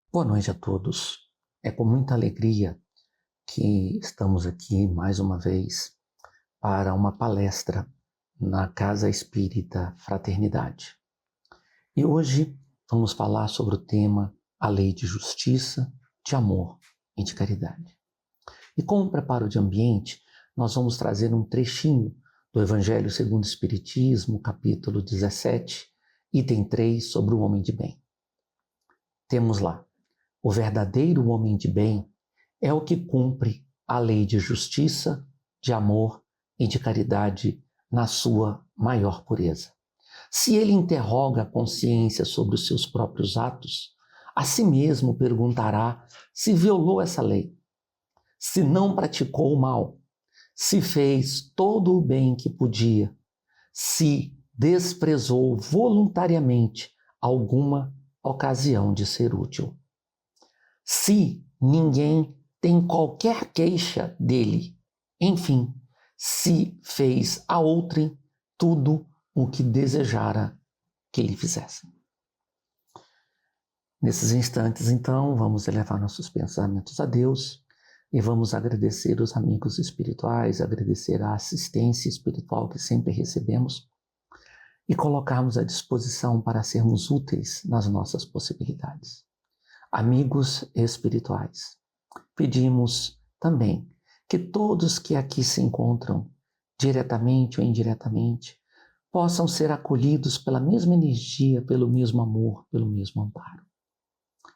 Boa noite a todos. É com muita alegria que estamos aqui mais uma vez para uma palestra na Casa Espírita Fraternidade. E hoje vamos falar sobre o tema A Lei de Justiça, de Amor e de Caridade. E como preparo de ambiente, nós vamos trazer um trechinho do Evangelho segundo o Espiritismo, capítulo 17, item 3, sobre o homem de bem. Temos lá: o verdadeiro homem de bem é o que cumpre a lei de justiça, de amor e de caridade na sua maior pureza. Se ele interroga a consciência sobre os seus próprios atos, a si mesmo perguntará se violou essa lei, se não praticou o mal, se fez todo o bem que podia, se desprezou voluntariamente alguma ocasião de ser útil. Se ninguém tem qualquer queixa dele, enfim, se fez a outrem tudo o que desejara que lhe fizessem. Nesses instantes, então, vamos elevar nossos pensamentos a Deus e vamos agradecer os amigos espirituais, agradecer a assistência espiritual que sempre recebemos e colocarmos à disposição para sermos úteis nas nossas possibilidades. Amigos espirituais, pedimos também que todos que aqui se encontram, diretamente ou indiretamente, possam ser acolhidos pela mesma energia, pelo mesmo amor, pelo mesmo amparo.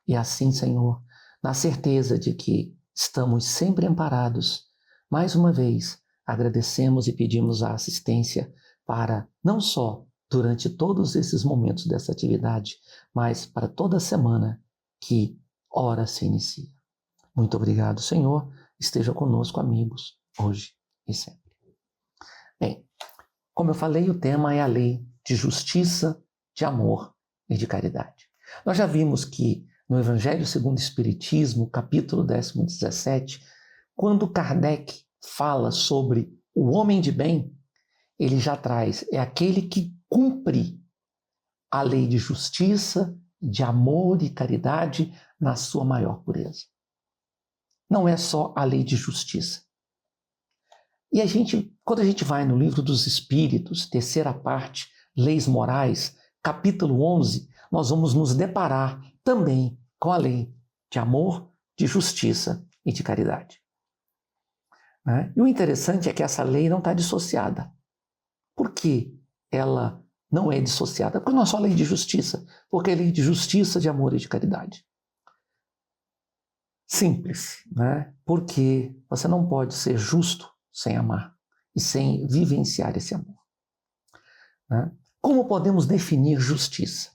E assim, Senhor, na certeza de que estamos sempre amparados, mais uma vez agradecemos e pedimos a assistência para não só durante todos esses momentos dessa atividade, mas para toda a semana que ora se inicia. Muito obrigado, Senhor. Esteja conosco, amigos, hoje e sempre. Bem, como eu falei, o tema é a lei de justiça, de amor e de caridade. Nós já vimos que no Evangelho segundo o Espiritismo, capítulo 17, quando Kardec fala sobre o homem de bem, ele já traz, é aquele que cumpre a lei de justiça, de amor e caridade na sua maior pureza. Não é só a lei de justiça. E quando a gente vai no Livro dos Espíritos, terceira parte, Leis Morais, capítulo 11, nós vamos nos deparar também com a lei de amor, de justiça e de caridade. E o interessante é que essa lei não está dissociada. Por que ela não é dissociada? Porque não é só lei de justiça, porque é lei de justiça, de amor e de caridade. Simples, Porque você não pode ser justo sem amar e sem vivenciar esse amor. Como podemos definir justiça?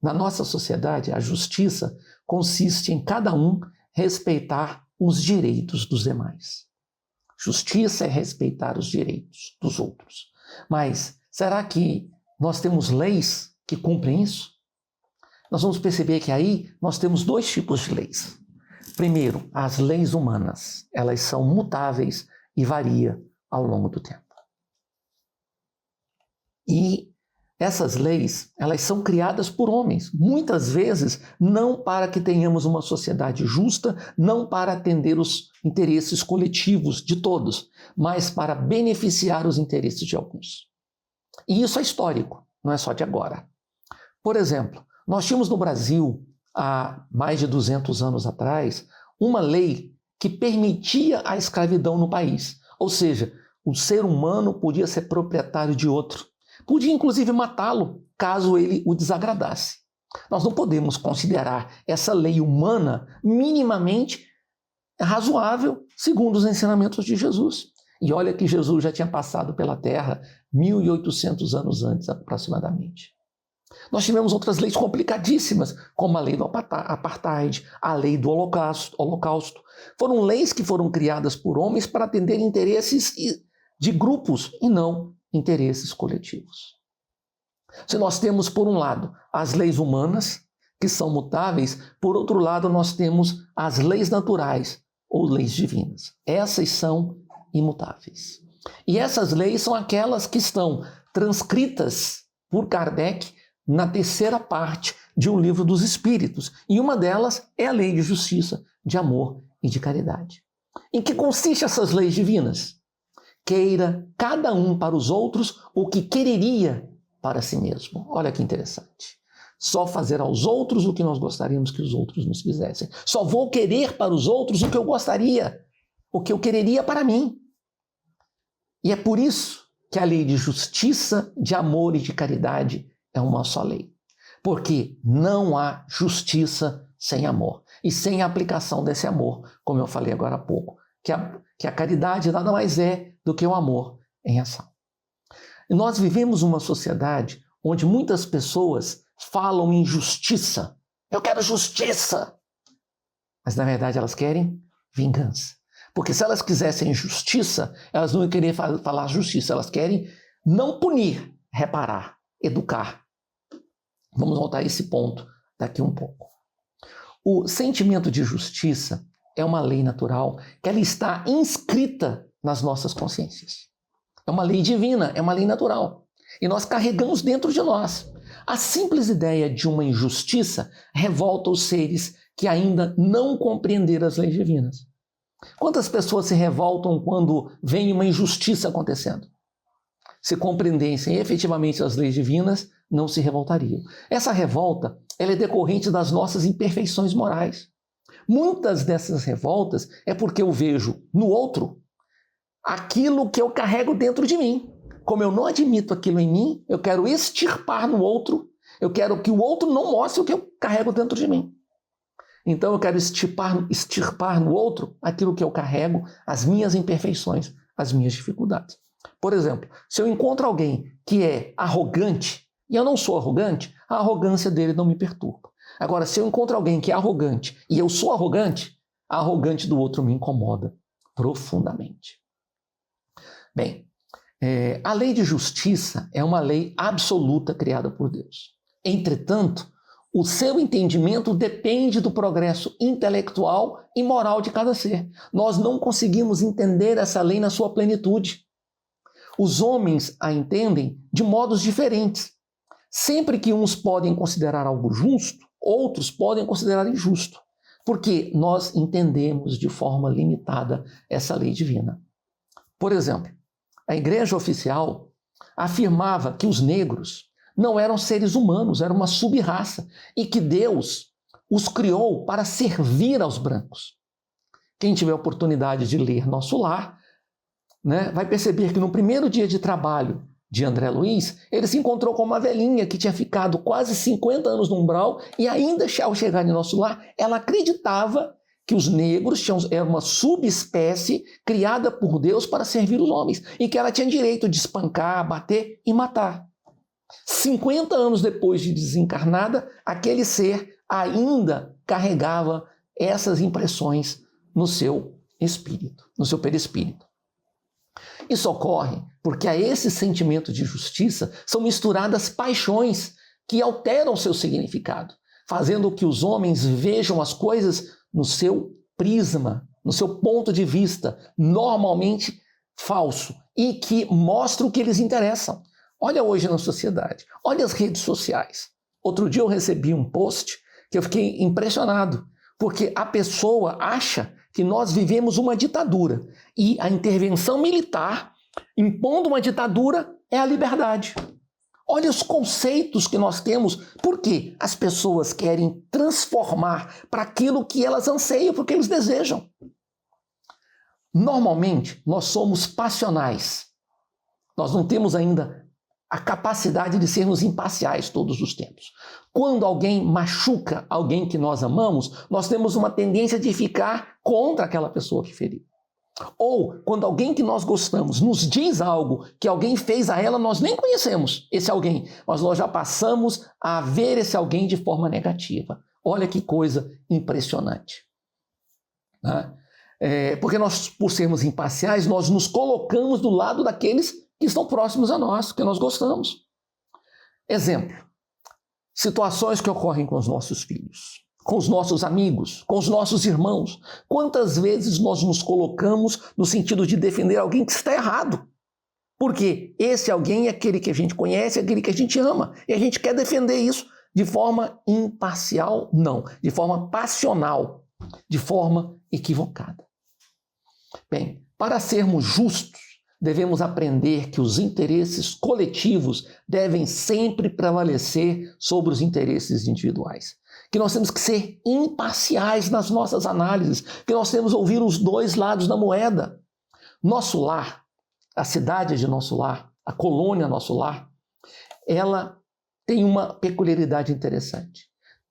Na nossa sociedade, a justiça consiste em cada um respeitar os direitos dos demais. Justiça é respeitar os direitos dos outros. Mas será que nós temos leis que cumprem isso? Nós vamos perceber que aí nós temos dois tipos de leis. Primeiro, as leis humanas. Elas são mutáveis e variam ao longo do tempo. E essas leis, elas são criadas por homens, muitas vezes não para que tenhamos uma sociedade justa, não para atender os interesses coletivos de todos, mas para beneficiar os interesses de alguns. E isso é histórico, não é só de agora. Por exemplo, nós tínhamos no Brasil, há mais de 200 anos atrás, uma lei que permitia a escravidão no país. Ou seja, o ser humano podia ser proprietário de outro. Podia, inclusive, matá-lo, caso ele o desagradasse. Nós não podemos considerar essa lei humana minimamente razoável, segundo os ensinamentos de Jesus. E olha que Jesus já tinha passado pela Terra 1.800 anos antes, aproximadamente. Nós tivemos outras leis complicadíssimas, como a lei do apartheid, a lei do holocausto. Foram leis que foram criadas por homens para atender interesses de grupos e não interesses coletivos. Se nós temos, por um lado, as leis humanas, que são mutáveis, por outro lado, nós temos as leis naturais, ou leis divinas. Essas são imutáveis. E essas leis são aquelas que estão transcritas por Kardec na terceira parte de um livro dos Espíritos. E uma delas é a lei de justiça, de amor e de caridade. Em que consistem essas leis divinas? Queira cada um para os outros o que quereria para si mesmo. Olha que interessante. Só fazer aos outros o que nós gostaríamos que os outros nos fizessem. Só vou querer para os outros o que eu gostaria, o que eu quereria para mim. E é por isso que a lei de justiça, de amor e de caridade é uma só lei. Porque não há justiça sem amor. E sem a aplicação desse amor, como eu falei agora há pouco, que a caridade nada mais é do que o amor em ação. E nós vivemos uma sociedade onde muitas pessoas falam em justiça. Eu quero justiça! Mas na verdade elas querem vingança. Porque se elas quisessem justiça, elas não iam querer falar justiça. Elas querem não punir, reparar, educar. Vamos voltar a esse ponto daqui um pouco. O sentimento de justiça é uma lei natural que ela está inscrita nas nossas consciências. É uma lei divina, é uma lei natural. E nós carregamos dentro de nós. A simples ideia de uma injustiça revolta os seres que ainda não compreenderam as leis divinas. Quantas pessoas se revoltam quando vem uma injustiça acontecendo? Se compreendessem efetivamente as leis divinas, não se revoltariam. Essa revolta ela é decorrente das nossas imperfeições morais. Muitas dessas revoltas é porque eu vejo no outro aquilo que eu carrego dentro de mim. Como eu não admito aquilo em mim, eu quero extirpar no outro, eu quero que o outro não mostre o que eu carrego dentro de mim. Então eu quero extirpar no outro aquilo que eu carrego, as minhas imperfeições, as minhas dificuldades. Por exemplo, se eu encontro alguém que é arrogante, e eu não sou arrogante, a arrogância dele não me perturba. Agora, se eu encontro alguém que é arrogante e eu sou arrogante, a arrogante do outro me incomoda profundamente. Bem, a lei de justiça é uma lei absoluta criada por Deus. Entretanto, o seu entendimento depende do progresso intelectual e moral de cada ser. Nós não conseguimos entender essa lei na sua plenitude. Os homens a entendem de modos diferentes. Sempre que uns podem considerar algo justo, outros podem considerar injusto, porque nós entendemos de forma limitada essa lei divina. Por exemplo, a Igreja Oficial afirmava que os negros não eram seres humanos, era uma sub-raça, e que Deus os criou para servir aos brancos. Quem tiver oportunidade de ler Nosso Lar, vai perceber que no primeiro dia de trabalho de André Luiz, ele se encontrou com uma velhinha que tinha ficado quase 50 anos no umbral e ainda ao chegar em Nosso Lar, ela acreditava que os negros eram uma subespécie criada por Deus para servir os homens e que ela tinha direito de espancar, bater e matar. 50 anos depois de desencarnada, aquele ser ainda carregava essas impressões no seu espírito, no seu perispírito. Isso ocorre porque a esse sentimento de justiça são misturadas paixões que alteram seu significado, fazendo que os homens vejam as coisas no seu prisma, no seu ponto de vista, normalmente falso, e que mostra o que eles interessam. Olha hoje na sociedade, olha as redes sociais. Outro dia eu recebi um post que eu fiquei impressionado, porque a pessoa acha que nós vivemos uma ditadura e a intervenção militar impondo uma ditadura é a liberdade. Olha os conceitos que nós temos, porque as pessoas querem transformar para aquilo que elas anseiam, porque eles desejam. Normalmente, nós somos passionais. Nós não temos ainda a capacidade de sermos imparciais todos os tempos. Quando alguém machuca alguém que nós amamos, nós temos uma tendência de ficar contra aquela pessoa que feriu. Ou quando alguém que nós gostamos nos diz algo que alguém fez a ela, nós nem conhecemos esse alguém, mas nós já passamos a ver esse alguém de forma negativa. Olha que coisa impressionante. Porque nós, por sermos imparciais, nós nos colocamos do lado daqueles que estão próximos a nós, que nós gostamos. Exemplo, situações que ocorrem com os nossos filhos, com os nossos amigos, com os nossos irmãos. Quantas vezes nós nos colocamos no sentido de defender alguém que está errado? Porque esse alguém é aquele que a gente conhece, é aquele que a gente ama, e a gente quer defender isso De forma imparcial, não. De forma passional, de forma equivocada. Bem, para sermos justos, devemos aprender que os interesses coletivos devem sempre prevalecer sobre os interesses individuais. Que nós temos que ser imparciais nas nossas análises, que nós temos que ouvir os dois lados da moeda. Nosso lar, a cidade de nosso lar, a colônia nosso lar, ela tem uma peculiaridade interessante.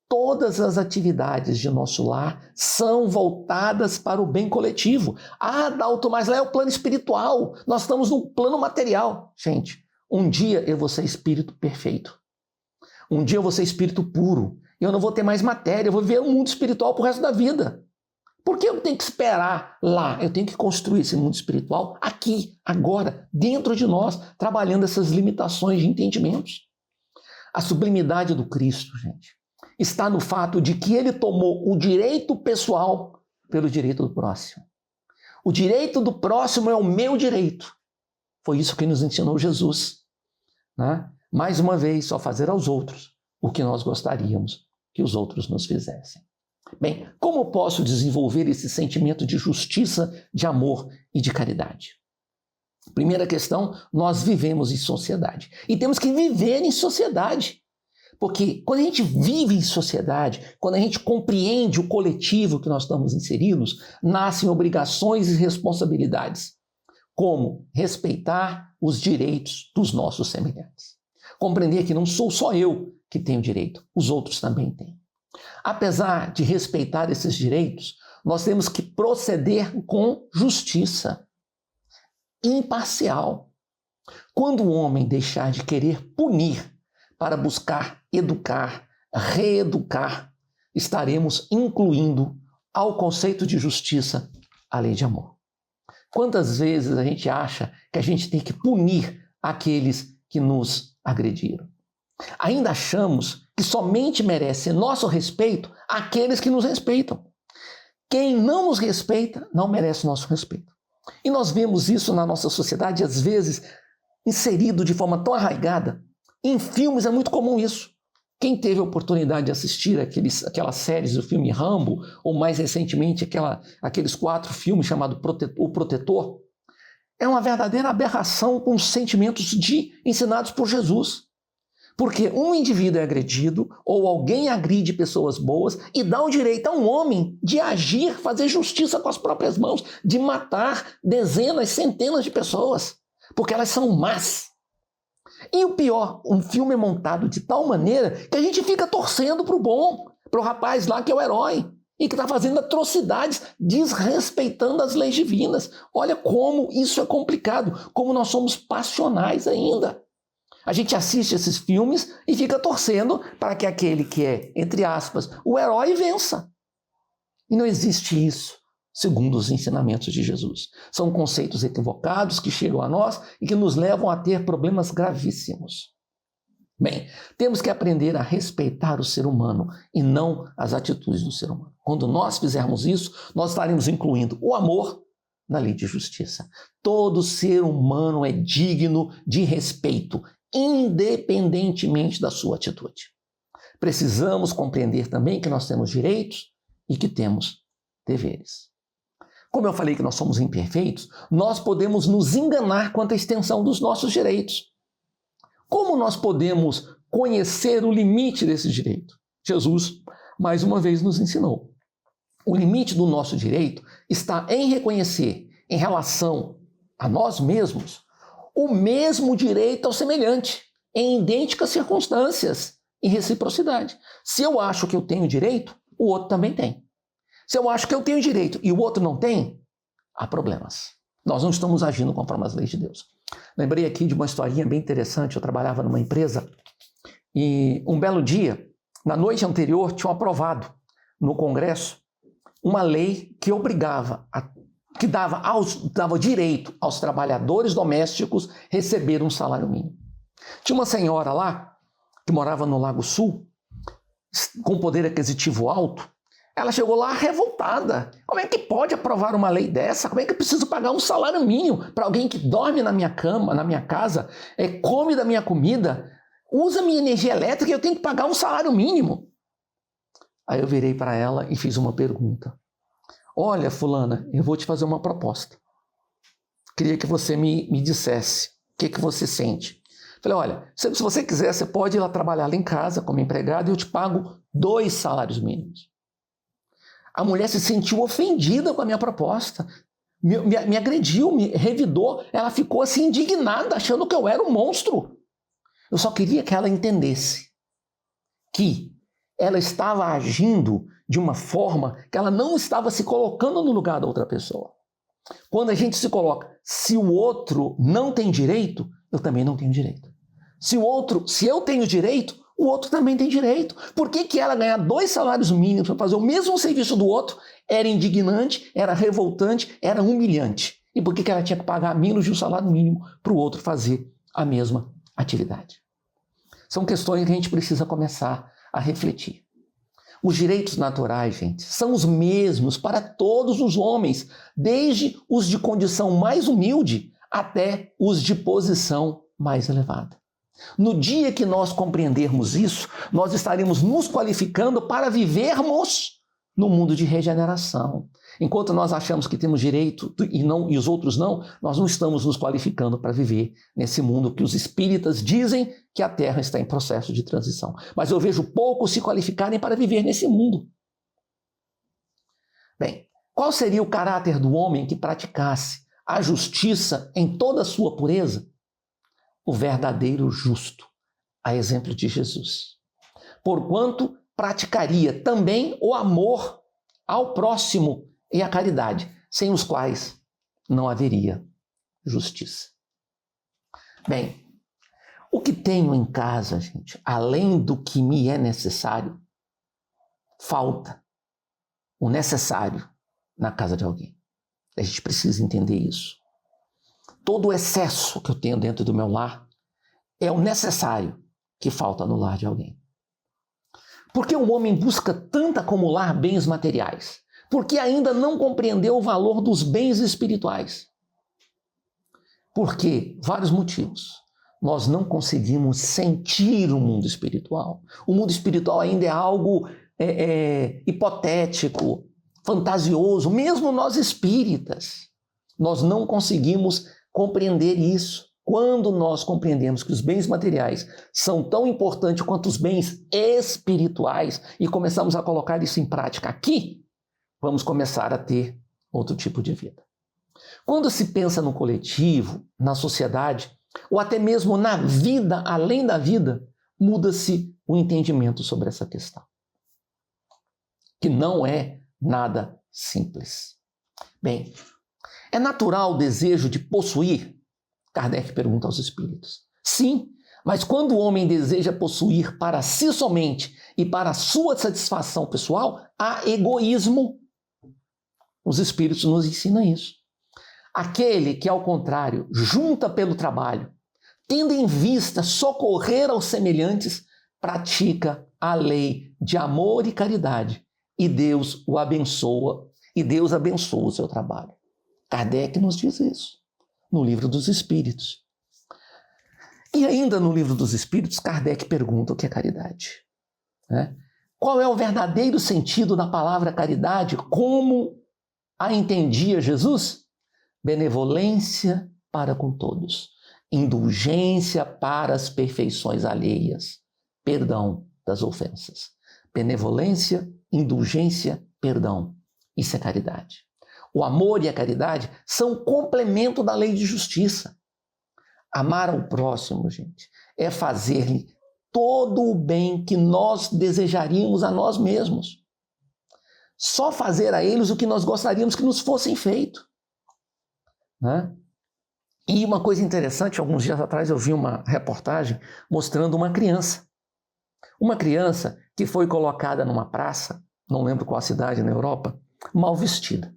Todas as atividades de nosso lar são voltadas para o bem coletivo. Ah, Dalton, mas lá é o plano espiritual. Nós estamos no plano material. Gente, um dia eu vou ser espírito perfeito. Um dia eu vou ser espírito puro. Eu não vou ter mais matéria. Eu vou viver um mundo espiritual pro resto da vida. Por que eu tenho que esperar lá? Eu tenho que construir esse mundo espiritual aqui, agora, dentro de nós, trabalhando essas limitações de entendimentos. A sublimidade do Cristo, gente, está no fato de que ele tomou o direito pessoal pelo direito do próximo. O direito do próximo é o meu direito. Foi isso que nos ensinou Jesus, né? Mais uma vez, só fazer aos outros o que nós gostaríamos que os outros nos fizessem. Bem, como eu posso desenvolver esse sentimento de justiça, de amor e de caridade? Primeira questão, nós vivemos em sociedade. E temos que viver em sociedade. Porque quando a gente vive em sociedade, quando a gente compreende o coletivo que nós estamos inseridos, nascem obrigações e responsabilidades, como respeitar os direitos dos nossos semelhantes. Compreender que não sou só eu que tenho direito, os outros também têm. Apesar de respeitar esses direitos, nós temos que proceder com justiça, imparcial. Quando o homem deixar de querer punir para buscar educar, reeducar, estaremos incluindo ao conceito de justiça a lei de amor. Quantas vezes a gente acha que a gente tem que punir aqueles que nos agrediram? Ainda achamos que somente merece nosso respeito aqueles que nos respeitam. Quem não nos respeita não merece nosso respeito. E nós vemos isso na nossa sociedade, às vezes, inserido de forma tão arraigada. Em filmes é muito comum isso. Quem teve a oportunidade de assistir aquelas séries do filme Rambo, ou mais recentemente aqueles 4 filmes chamados O Protetor, é uma verdadeira aberração com os sentimentos ensinados por Jesus. Porque um indivíduo é agredido, ou alguém agride pessoas boas, e dá o direito a um homem de agir, fazer justiça com as próprias mãos, de matar dezenas, centenas de pessoas, porque elas são más. E o pior, um filme é montado de tal maneira que a gente fica torcendo para o bom, para o rapaz lá que é o herói, e que está fazendo atrocidades, desrespeitando as leis divinas. Olha como isso é complicado, como nós somos passionais ainda. A gente assiste esses filmes e fica torcendo para que aquele que é, entre aspas, o herói vença. E não existe isso, segundo os ensinamentos de Jesus. São conceitos equivocados que chegam a nós e que nos levam a ter problemas gravíssimos. Bem, temos que aprender a respeitar o ser humano e não as atitudes do ser humano. Quando nós fizermos isso, nós estaremos incluindo o amor na lei de justiça. Todo ser humano é digno de respeito, independentemente da sua atitude. Precisamos compreender também que nós temos direitos e que temos deveres. Como eu falei que nós somos imperfeitos, nós podemos nos enganar quanto à extensão dos nossos direitos. Como nós podemos conhecer o limite desse direito? Jesus, mais uma vez, nos ensinou. O limite do nosso direito está em reconhecer, em relação a nós mesmos, o mesmo direito ao semelhante, em idênticas circunstâncias e reciprocidade. Se eu acho que eu tenho direito, o outro também tem. Se eu acho que eu tenho direito e o outro não tem, há problemas. Nós não estamos agindo conforme as leis de Deus. Lembrei aqui de uma historinha bem interessante. Eu trabalhava numa empresa e um belo dia, na noite anterior, tinham aprovado no Congresso uma lei que que dava direito aos trabalhadores domésticos receber um salário mínimo. Tinha uma senhora lá, que morava no Lago Sul, com poder aquisitivo alto. Ela chegou lá revoltada. Como é que pode aprovar uma lei dessa? Como é que eu preciso pagar um salário mínimo para alguém que dorme na minha cama, na minha casa, come da minha comida, usa minha energia elétrica e eu tenho que pagar um salário mínimo. Aí eu virei para ela e fiz uma pergunta. Olha, fulana, eu vou te fazer uma proposta. Queria que você me dissesse o que você sente. Falei, olha, se você quiser, você pode ir lá trabalhar lá em casa como empregado e eu te pago 2 salários mínimos. A mulher se sentiu ofendida com a minha proposta. Me agrediu, me revidou. Ela ficou assim indignada, achando que eu era um monstro. Eu só queria que ela entendesse que ela estava agindo de uma forma que ela não estava se colocando no lugar da outra pessoa. Quando a gente se coloca, se o outro não tem direito, eu também não tenho direito. Se eu tenho direito, o outro também tem direito. Por que ela ganhar 2 salários mínimos para fazer o mesmo serviço do outro era indignante, era revoltante, era humilhante? E por que ela tinha que pagar menos de um salário mínimo para o outro fazer a mesma atividade? São questões que a gente precisa começar a refletir. Os direitos naturais, gente, são os mesmos para todos os homens, desde os de condição mais humilde até os de posição mais elevada. No dia que nós compreendermos isso, nós estaremos nos qualificando para vivermos no mundo de regeneração. Enquanto nós achamos que temos direito e os outros não, nós não estamos nos qualificando para viver nesse mundo que os espíritas dizem que a Terra está em processo de transição. Mas eu vejo poucos se qualificarem para viver nesse mundo. Bem, qual seria o caráter do homem que praticasse a justiça em toda a sua pureza? O verdadeiro justo, a exemplo de Jesus. Porquanto praticaria também o amor ao próximo e a caridade, sem os quais não haveria justiça. Bem, o que tenho em casa, gente, além do que me é necessário, falta o necessário na casa de alguém. A gente precisa entender isso. Todo o excesso que eu tenho dentro do meu lar é o necessário que falta no lar de alguém. Por que o homem busca tanto acumular bens materiais? Porque ainda não compreendeu o valor dos bens espirituais. Por quê? Vários motivos. Nós não conseguimos sentir o mundo espiritual. O mundo espiritual ainda é algo hipotético, fantasioso, mesmo nós espíritas. Nós não conseguimos compreender isso. Quando nós compreendemos que os bens materiais são tão importantes quanto os bens espirituais e começamos a colocar isso em prática aqui, vamos começar a ter outro tipo de vida. Quando se pensa no coletivo, na sociedade, ou até mesmo na vida além da vida, muda-se o entendimento sobre essa questão, que não é nada simples. Bem, é natural o desejo de possuir? Kardec pergunta aos espíritos. Sim, mas quando o homem deseja possuir para si somente e para a sua satisfação pessoal, há egoísmo. Os espíritos nos ensinam isso. Aquele que, ao contrário, junta pelo trabalho, tendo em vista socorrer aos semelhantes, pratica a lei de amor e caridade, e Deus o abençoa, e Deus abençoa o seu trabalho. Kardec nos diz isso, no Livro dos Espíritos. E ainda no Livro dos Espíritos, Kardec pergunta o que é caridade. Qual é o verdadeiro sentido da palavra caridade, como a entendia Jesus? Benevolência para com todos, indulgência para as perfeições alheias, perdão das ofensas. Benevolência, indulgência, perdão. Isso é caridade. O amor e a caridade são complemento da lei de justiça. Amar ao próximo, gente, é fazer-lhe todo o bem que nós desejaríamos a nós mesmos. Só fazer a eles o que nós gostaríamos que nos fossem feito. E uma coisa interessante, alguns dias atrás eu vi uma reportagem mostrando uma criança. Uma criança que foi colocada numa praça, não lembro qual cidade na Europa, mal vestida.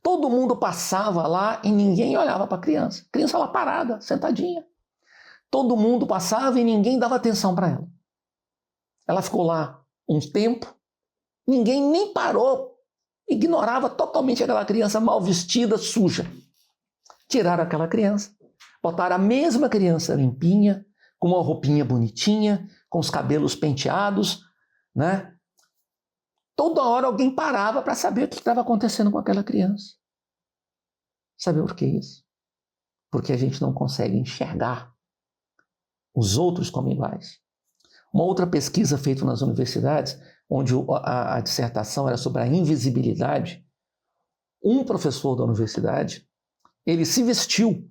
Todo mundo passava lá e ninguém olhava para a criança. A criança lá parada, sentadinha. Todo mundo passava e ninguém dava atenção para ela. Ela ficou lá um tempo, ninguém nem parou, ignorava totalmente aquela criança mal vestida, suja. Tiraram aquela criança, botaram a mesma criança limpinha, com uma roupinha bonitinha, com os cabelos penteados, né? Toda hora alguém parava para saber o que estava acontecendo com aquela criança. Sabe por que isso? Porque a gente não consegue enxergar os outros como iguais. Uma outra pesquisa feita nas universidades, onde a dissertação era sobre a invisibilidade, um professor da universidade, ele se vestiu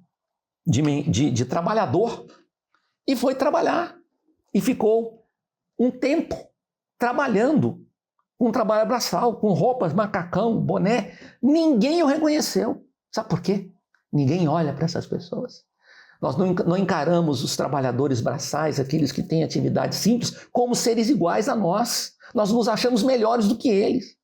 de trabalhador e foi trabalhar. E ficou um tempo trabalhando, com trabalho braçal, com roupas, macacão, boné. Ninguém o reconheceu. Sabe por quê? Ninguém olha para essas pessoas. Nós não encaramos os trabalhadores braçais, aqueles que têm atividades simples, como seres iguais a nós. Nós nos achamos melhores do que eles.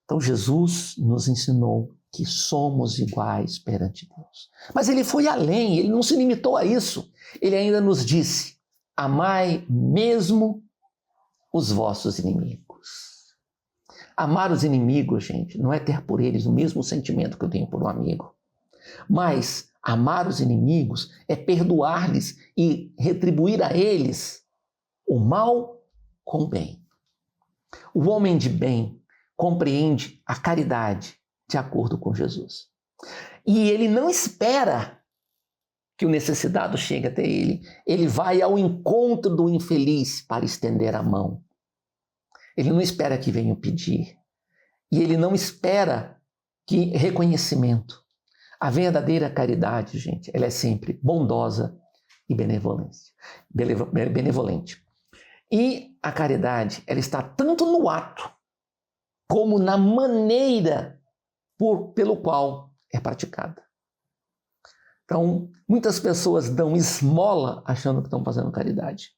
Então Jesus nos ensinou que somos iguais perante Deus. Mas ele foi além, ele não se limitou a isso. Ele ainda nos disse: amai mesmo os vossos inimigos. Amar os inimigos, gente, não é ter por eles o mesmo sentimento que eu tenho por um amigo. Mas amar os inimigos é perdoar-lhes e retribuir a eles o mal com o bem. O homem de bem compreende a caridade de acordo com Jesus. E ele não espera que o necessitado chegue até ele. Ele vai ao encontro do infeliz para estender a mão. Ele não espera que venha o pedir. E ele não espera que reconhecimento. A verdadeira caridade, gente, ela é sempre bondosa e benevolente. E a caridade, ela está tanto no ato como na maneira pelo qual é praticada. Então, muitas pessoas dão esmola achando que estão fazendo caridade.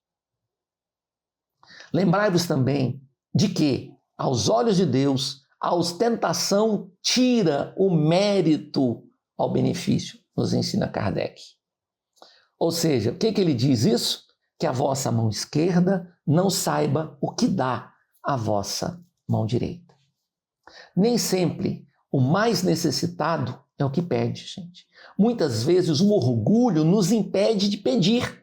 Lembrai-vos também de que, aos olhos de Deus, a ostentação tira o mérito ao benefício, nos ensina Kardec. Ou seja, o que ele diz isso? Que a vossa mão esquerda não saiba o que dá a vossa mão direita. Nem sempre o mais necessitado é o que pede, gente. Muitas vezes o orgulho nos impede de pedir.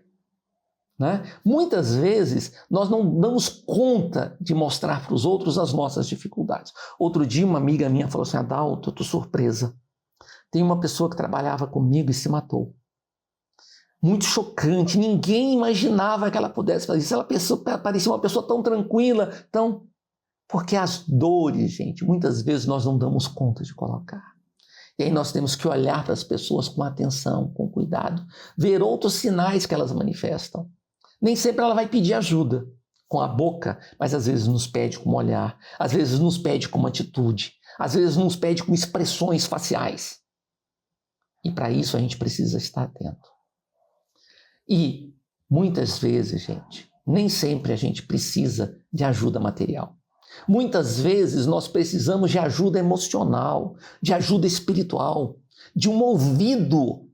Né? Muitas vezes nós não damos conta de mostrar para os outros as nossas dificuldades. Outro dia uma amiga minha falou assim: Adalto, eu estou surpresa. Tem uma pessoa que trabalhava comigo e se matou. Muito chocante, ninguém imaginava que ela pudesse fazer isso. Ela parecia uma pessoa tão tranquila, tão... Porque as dores, gente, muitas vezes nós não damos conta de colocar. E aí nós temos que olhar para as pessoas com atenção, com cuidado, ver outros sinais que elas manifestam. Nem sempre ela vai pedir ajuda com a boca, mas às vezes nos pede com o olhar, às vezes nos pede com uma atitude, às vezes nos pede com expressões faciais. E para isso a gente precisa estar atento. E muitas vezes, gente, nem sempre a gente precisa de ajuda material. Muitas vezes nós precisamos de ajuda emocional, de ajuda espiritual, de um ouvido.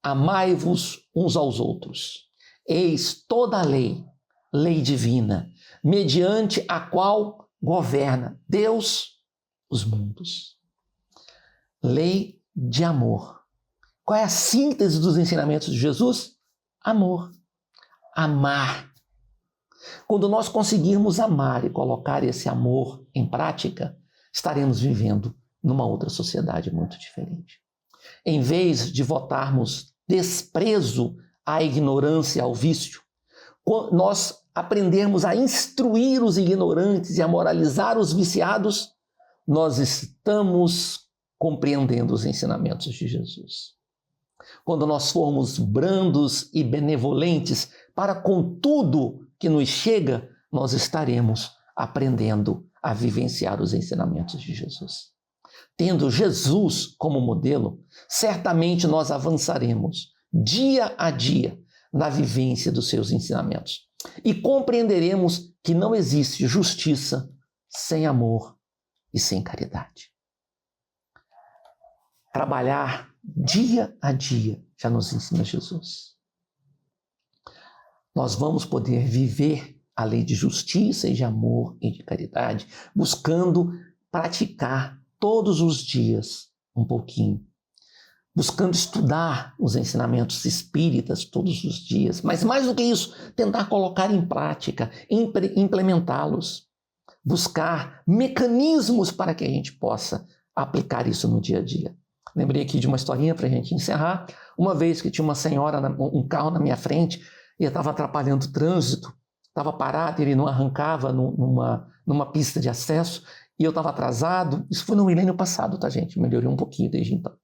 Amai-vos uns aos outros. Eis toda a lei, lei divina, mediante a qual governa Deus os mundos. Lei de amor. Qual é a síntese dos ensinamentos de Jesus? Amor. Amar. Quando nós conseguirmos amar e colocar esse amor em prática, estaremos vivendo numa outra sociedade muito diferente. Em vez de votarmos desprezo à ignorância, ao vício, nós aprendermos a instruir os ignorantes e a moralizar os viciados, nós estamos compreendendo os ensinamentos de Jesus. Quando nós formos brandos e benevolentes para com tudo que nos chega, nós estaremos aprendendo a vivenciar os ensinamentos de Jesus. Tendo Jesus como modelo, certamente nós avançaremos dia a dia na vivência dos seus ensinamentos e compreenderemos que não existe justiça sem amor e sem caridade. Trabalhar dia a dia já nos ensina Jesus. Nós vamos poder viver a lei de justiça e de amor e de caridade, buscando praticar todos os dias um pouquinho. buscando estudar os ensinamentos espíritas todos os dias, mas mais do que isso, tentar colocar em prática, implementá-los, buscar mecanismos para que a gente possa aplicar isso no dia a dia. Lembrei aqui de uma historinha para a gente encerrar. Uma vez que tinha uma senhora, um carro na minha frente, e estava atrapalhando o trânsito, estava parado, ele não arrancava numa pista de acesso, e eu estava atrasado. Isso foi no milênio passado, tá, gente? Melhorei um pouquinho desde então.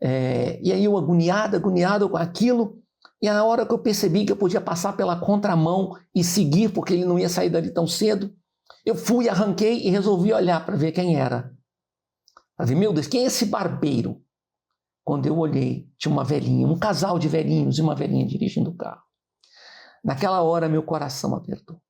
E aí eu agoniado com aquilo, e a hora que eu percebi que eu podia passar pela contramão e seguir, porque ele não ia sair dali tão cedo, eu fui, arranquei e resolvi olhar para ver quem era. Para ver, meu Deus, quem é esse barbeiro? Quando eu olhei, tinha uma velhinha, um casal de velhinhos e uma velhinha dirigindo o carro. Naquela hora, meu coração apertou.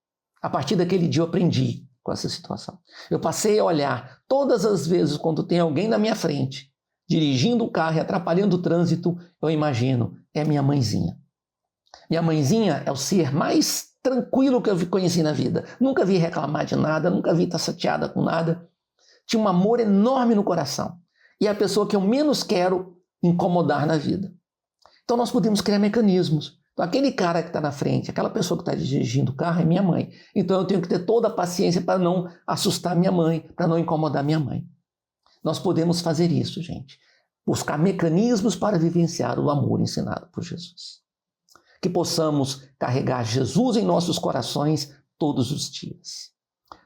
A partir daquele dia, eu aprendi com essa situação. Eu passei a olhar todas as vezes quando tem alguém na minha frente, dirigindo o carro e atrapalhando o trânsito, eu imagino, é minha mãezinha. Minha mãezinha é o ser mais tranquilo que eu conheci na vida. Nunca vi reclamar de nada, nunca vi estar chateada com nada. Tinha um amor enorme no coração. E é a pessoa que eu menos quero incomodar na vida. Então nós podemos criar mecanismos. Então, aquele cara que está na frente, aquela pessoa que está dirigindo o carro é minha mãe. Então eu tenho que ter toda a paciência para não assustar minha mãe, para não incomodar minha mãe. Nós podemos fazer isso, gente. Buscar mecanismos para vivenciar o amor ensinado por Jesus. Que possamos carregar Jesus em nossos corações todos os dias.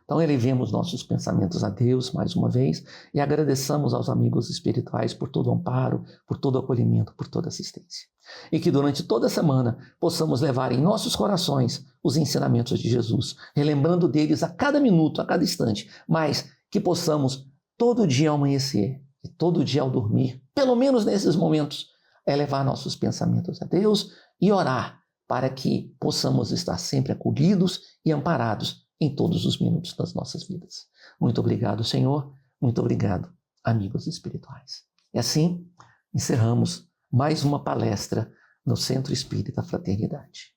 Então elevemos nossos pensamentos a Deus mais uma vez e agradeçamos aos amigos espirituais por todo o amparo, por todo o acolhimento, por toda a assistência. E que durante toda a semana possamos levar em nossos corações os ensinamentos de Jesus, relembrando deles a cada minuto, a cada instante, mas que possamos todo dia ao amanhecer e todo dia ao dormir, pelo menos nesses momentos, elevar nossos pensamentos a Deus e orar para que possamos estar sempre acolhidos e amparados em todos os minutos das nossas vidas. Muito obrigado, Senhor. Muito obrigado, amigos espirituais. E assim, encerramos mais uma palestra no Centro Espírita Fraternidade.